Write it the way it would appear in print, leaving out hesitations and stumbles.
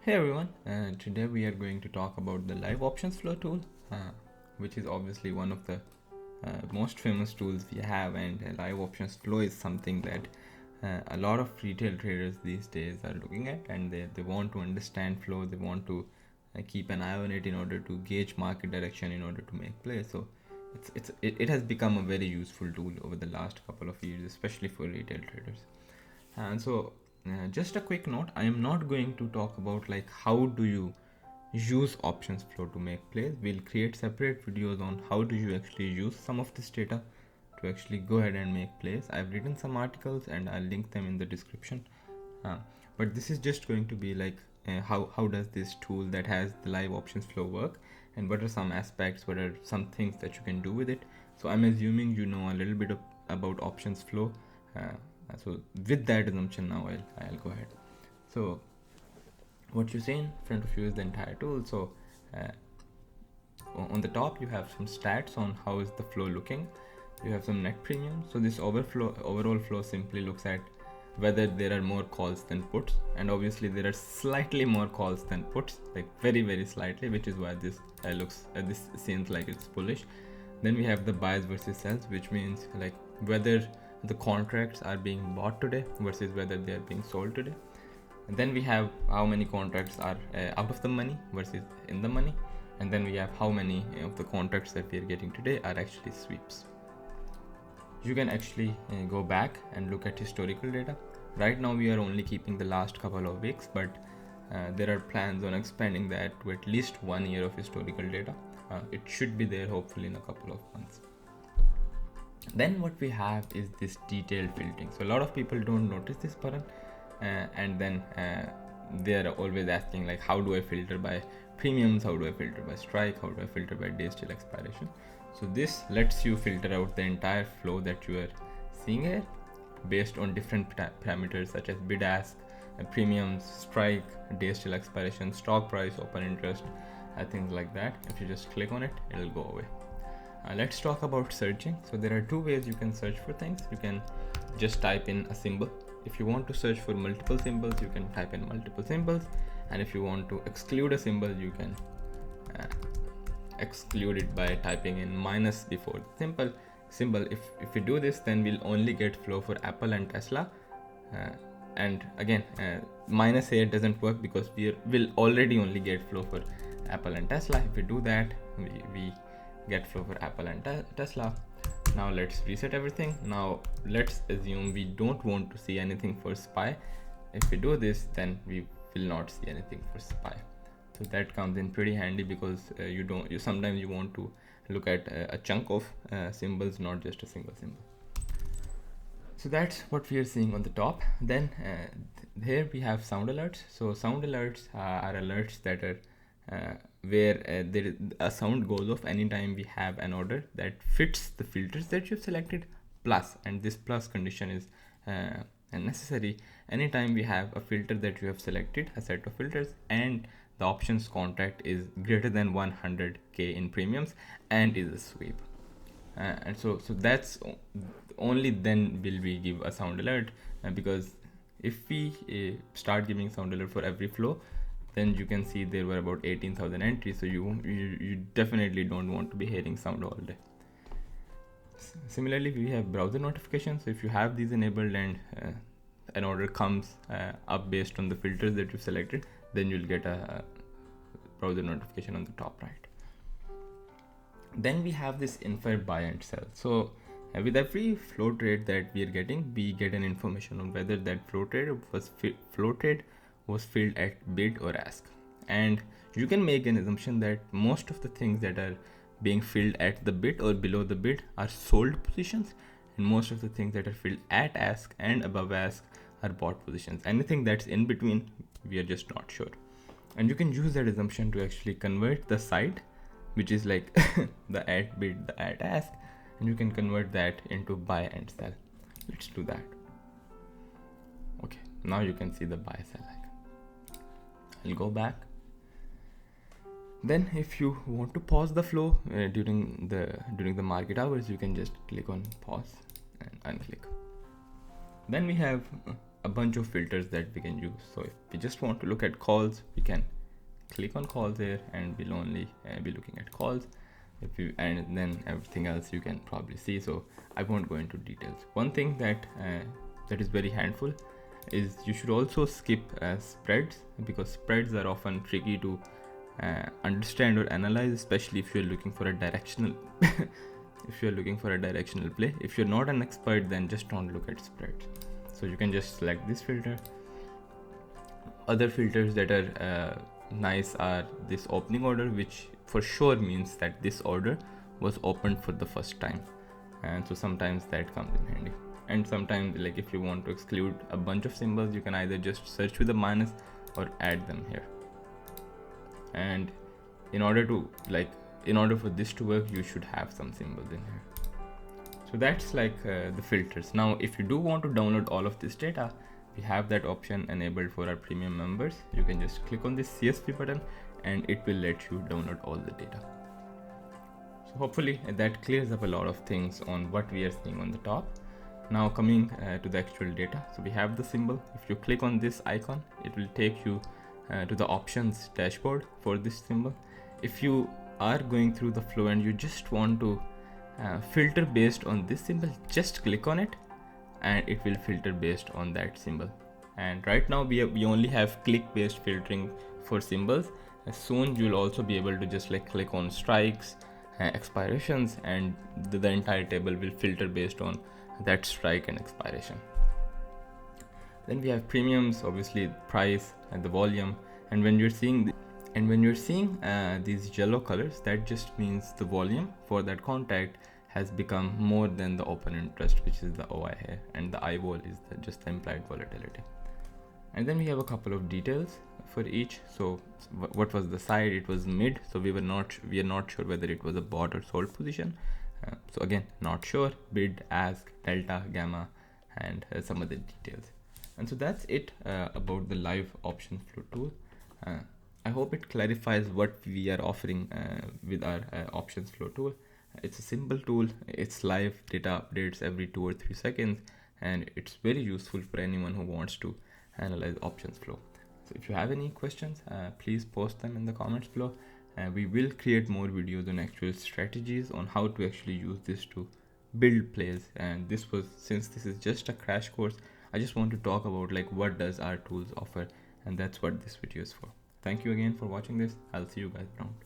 Hey everyone, today we are going to talk about the Live Options Flow tool, which is obviously one of the most famous tools we have, and Live Options Flow is something that a lot of retail traders these days are looking at, and they want to understand flow, they want to keep an eye on it in order to gauge market direction in order to make plays. So it has become a very useful tool over the last couple of years, especially for retail traders. And so just a quick note, I am not going to talk about like how do you use options flow to make plays. We'll create separate videos on how do you actually use some of this data to actually go ahead and make plays. I've written some articles and I'll link them in the description, but this is just going to be like how does this tool that has the live options flow work, and what are some aspects, what are some things that you can do with it. So I'm assuming you know a little bit about options flow. So with that assumption, now I'll go ahead. So what you see in front of you is the entire tool. So on the top you have some stats on how is the flow looking. You have some net premium. So this overall flow simply looks at whether there are more calls than puts, and obviously there are slightly more calls than puts, like very slightly, which is why this this seems like it's bullish. Then we have the buys versus sells, which means like whether the contracts are being bought today versus whether they are being sold today. And then we have how many contracts are out of the money versus in the money, and then we have how many of the contracts that we are getting today are actually sweeps. You can actually go back and look at historical data. Right now we are only keeping the last couple of weeks, but there are plans on expanding that to at least 1 year of historical data. It should be there hopefully in a couple of months. Then what we have is this detailed filtering. So a lot of people don't notice this button, and then they are always asking like, how do I filter by premiums, how do I filter by strike, how do I filter by days till expiration. So this lets you filter out the entire flow that you are seeing here based on different parameters such as bid ask, premiums, strike, days till expiration, stock price, open interest, things like that. If you just click on it, it'll go away. Let's talk about searching. So there are two ways you can search for things. You can just type in a symbol. If you want to search for multiple symbols, you can type in multiple symbols, and if you want to exclude a symbol, you can exclude it by typing in minus before the symbol. If we do this, then we'll only get flow for Apple and Tesla, and again minus here doesn't work because will already only get flow for Apple and Tesla. If we do that, we get flow for Apple and Tesla. Now let's reset everything. Now let's assume we don't want to see anything for SPY. If we do this, then we will not see anything for SPY. So that comes in pretty handy because sometimes you want to look at a chunk of symbols, not just a single symbol. So that's what we are seeing on the top. Then here we have sound alerts. So sound alerts are alerts that are where a sound goes off anytime we have an order that fits the filters that you've selected, plus, and this plus condition is necessary anytime we have a filter that you have selected, a set of filters, and the options contract is greater than 100k in premiums and is a sweep. And so that's only then will we give a sound alert, because if we start giving sound alert for every flow, then you can see there were about 18,000 entries, so you definitely don't want to be hearing sound all day. Similarly, we have browser notifications. So if you have these enabled and an order comes up based on the filters that you've selected, then you'll get a browser notification on the top right. Then we have this infer buy and sell. So with every flow trade that we are getting, we get an information on whether that flow trade was filled at bid or ask, and you can make an assumption that most of the things that are being filled at the bid or below the bid are sold positions, and most of the things that are filled at ask and above ask are bought positions. Anything that's in between, we are just not sure, and you can use that assumption to actually convert the side, which is like the at bid, the at ask, and you can convert that into buy and sell. Let's do that. Okay, now you can see the buy sell icon. I'll go back. Then if you want to pause the flow during the market hours, you can just click on pause and unclick. Then we have a bunch of filters that we can use. So if we just want to look at calls, we can click on calls here and we'll only be looking at calls. And then everything else you can probably see, so I won't go into details. One thing that is very handful is you should also skip spreads, because spreads are often tricky to understand or analyze, especially if you're looking for a directional if you're looking for a directional play. If you're not an expert, then just don't look at spreads. So you can just select this filter. Other filters that are nice are this opening order, which for sure means that this order was opened for the first time, and so sometimes that comes in handy. And sometimes, like if you want to exclude a bunch of symbols, you can either just search with a minus or add them here. And in order for this to work, you should have some symbols in here. So that's like the filters. Now if you do want to download all of this data, we have that option enabled for our premium members. You can just click on this CSV button and it will let you download all the data. So hopefully that clears up a lot of things on what we are seeing on the top. Now coming to the actual data. So we have the symbol. If you click on this icon, it will take you to the options dashboard for this symbol. If you are going through the flow and you just want to filter based on this symbol, just click on it and it will filter based on that symbol. And right now we only have click based filtering for symbols. Soon you'll also be able to just like click on strikes, expirations, and the entire table will filter based on that strike and expiration. Then we have premiums, obviously price and the volume. And when you're seeing these yellow colors, that just means the volume for that contract has become more than the open interest, which is the OI here, and the I vol is just the implied volatility. And then we have a couple of details for each. So what was the side? It was mid, so we are not sure whether it was a bought or sold position. So again, not sure. Bid, ask, delta, gamma, and some other details. And so that's it about the live option flow tool. I hope it clarifies what we are offering with our options flow tool. It's a simple tool. It's live data updates every 2 or 3 seconds, and it's very useful for anyone who wants to analyze options flow. So if you have any questions, please post them in the comments below. We will create more videos on actual strategies on how to actually use this to build plays. And since this is just a crash course, I just want to talk about like what does our tools offer, and that's what this video is for. Thank you again for watching this. I'll see you guys around.